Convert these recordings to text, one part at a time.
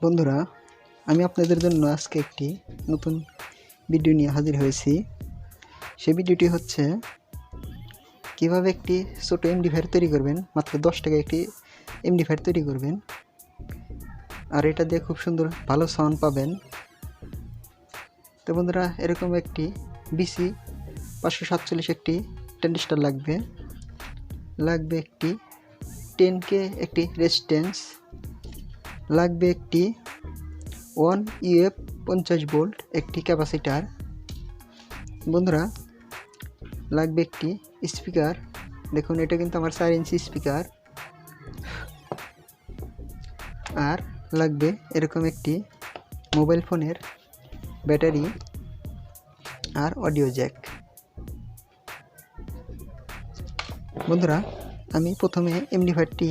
বন্ধুরা, আমি আপনাদের জন্য আজকে একটি নতুন ভিডিও নিয়ে হাজির হয়েছি। সেই ভিডিওটি হচ্ছে কিভাবে একটি ছোট এমপ্লিফায়ার তৈরি করবেন। মাত্র 10 টাকায় একটি এমপ্লিফায়ার তৈরি করবেন, আর এটা দিয়ে খুব সুন্দর ভালো সাউন্ড পাবেন। তো বন্ধুরা, এরকম একটি বিসি 547 একটি ট্রানজিস্টর লাগবে একটি 10K একটি রেজিস্ট্যান্স, লাগবে একটি 1 UF 50 ভোল্ট একটি ক্যাপাসিটার। বন্ধুরা, লাগবে একটি স্পিকার। দেখুন, এটা কিন্তু আমার 4 ইঞ্চি স্পিকার। আর লাগবে এরকম একটি মোবাইল ফোনের ব্যাটারি আর অডিও জ্যাক। বন্ধুরা, আমি প্রথমে এমপ্লিফায়ারটি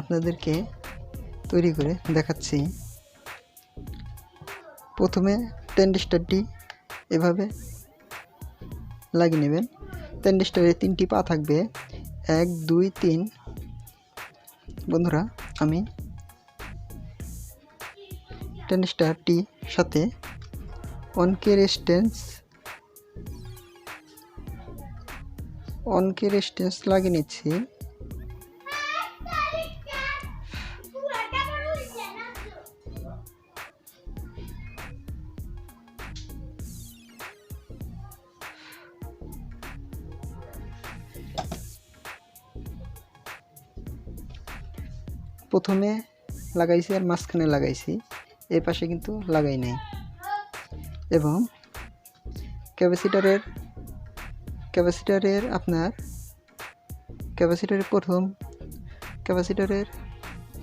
আপনাদেরকে তৈরি করে দেখাচ্ছি। প্রথমে ট্রানজিস্টরটি এভাবে লাগিয়ে নেবেন। ট্রানজিস্টরে 3টি পা থাকবে, 1 2 3। বন্ধুরা, আমি ট্রানজিস্টরটির সাথে 1K রেজিস্ট্যান্স লাগিয়ে নিচ্ছি। প্রথমে লাগাইছি আর মাঝখানে লাগাইছি, এই পাশে কিন্তু লাগাই নাই। এবং ক্যাপাসিটরের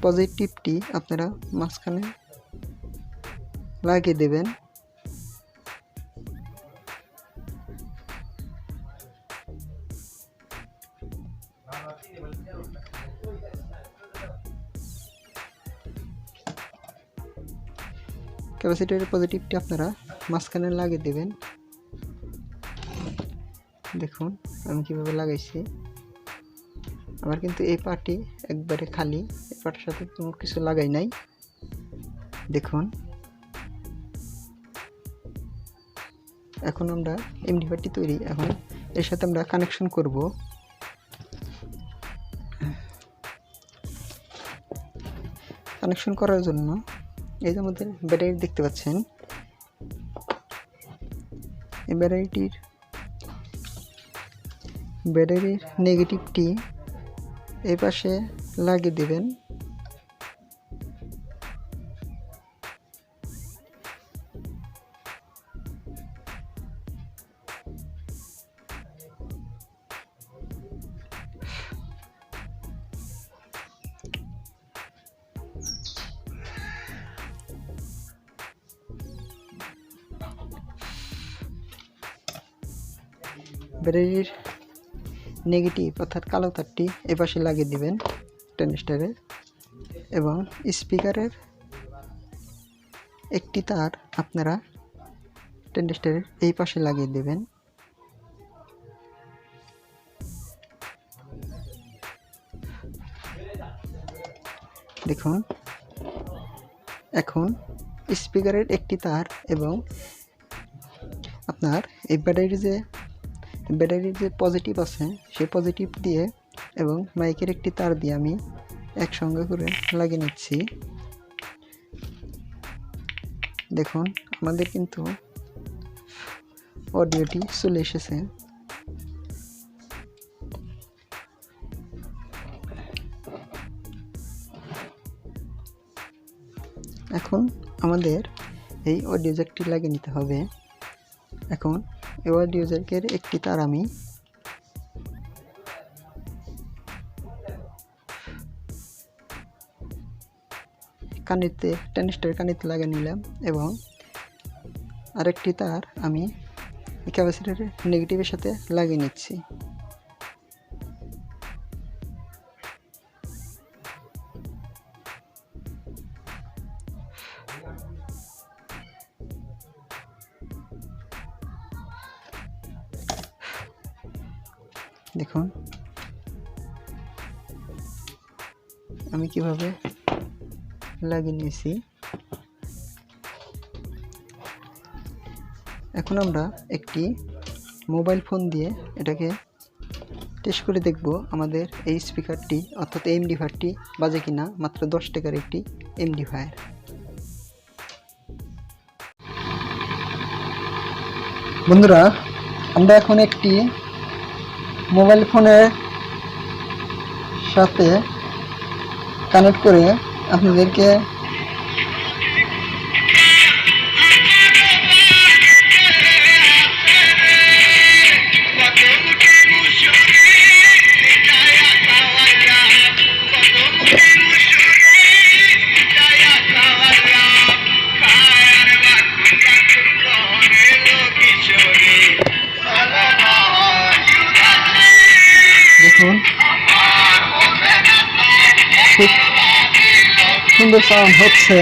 পজিটিভটি আপনারা মাঝখানে লাগিয়ে দেবেন। ক্যাপাসিটরের পজিটিভটি আপনারা মাঝখানে লাগিয়ে দেবেন। দেখুন আমি কিভাবে লাগাইছি। আমার কিন্তু এই পার্টটি একবারে খালি, এই পার্টের সাথে কোনো কিছু লাগাই নাই। দেখুন, এখন আমরা এমপ্লিফায়ারটি তৈরি। এখন এর সাথে আমরা কানেকশন করব। কানেকশন করার জন্য এই যে আমাদের ব্যাটারি দেখতে পাচ্ছেন, এই ব্যাটারির নেগেটিভটি এই পাশে লাগিয়ে দেবেন। ব্যাটারির নেগেটিভ অর্থাৎ কালো তারটি এপাশে লাগিয়ে দিবেন ট্রানজিস্টরের, এবং স্পিকারের একটি তার আপনারা ট্রানজিস্টরের এই পাশে লাগিয়ে দেবেন। দেখুন, এখন স্পিকারের একটি তার এবং আপনার এই ব্যাটারির যে পজিটিভ আছে সেই পজিটিভ দিয়ে এবং মাইকের একটি তার দিয়ে আমি একসঙ্গে করে লাগিয়ে নিচ্ছি। দেখুন, আমাদের কিন্তু অডিওটি চলে এসেছে। এখন আমাদের এই অডিও জ্যাকটি লাগিয়ে নিতে হবে। এখন এই অডিও জ্যাকের একটি তার আমি ট্রানজিস্টরের কানেতে লাগিয়ে নিলাম, এবং আরেকটি তার আমি ক্যাপাসিটরের নেগেটিভের সাথে লাগিয়ে নিচ্ছি। দেখুন আমি কিভাবে লাগিয়ে নিয়েছি। এখন আমরা একটি মোবাইল ফোন দিয়ে এটাকে টেস্ট করে দেখব আমাদের এই স্পিকারটি অর্থাৎ এই এমপ্লিফায়ারটি বাজে কিনা। মাত্র 10 টাকার একটি এমপ্লিফায়ার। বন্ধুরা, আমরা এখন একটি মোবাইল ফোনের সাথে কানেক্ট করে আপনাদেরকে দেখুন খুব সুন্দর সাউন্ড হচ্ছে।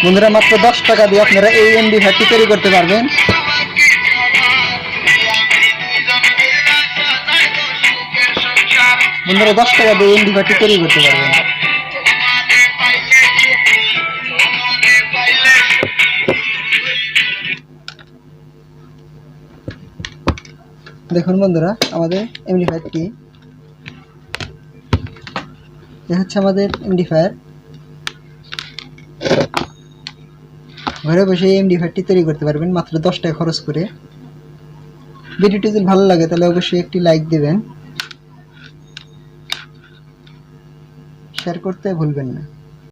বন্ধুরা, মাত্র 10 টাকা দিয়ে আপনারা এই এমপ্লিফায়ারটি তৈরি করতে পারবেন। বন্ধুরা, 10 টাকা দিয়ে এমপ্লিফায়ারটি তৈরি করতে পারবেন। দেখুন বন্ধুরা, আমাদের এমপ্লিফায়ারটি হচ্ছে আমাদের এমপ্লিফায়ার। ঘরে বসে এই এমপ্লিফায়ারটি তৈরি করতে পারবেন মাত্র 10 টাকা খরচ করে। ভিডিওটি যদি ভালো লাগে তাহলে অবশ্যই একটি লাইক দেবেন, শেয়ার করতে ভুলবেন না।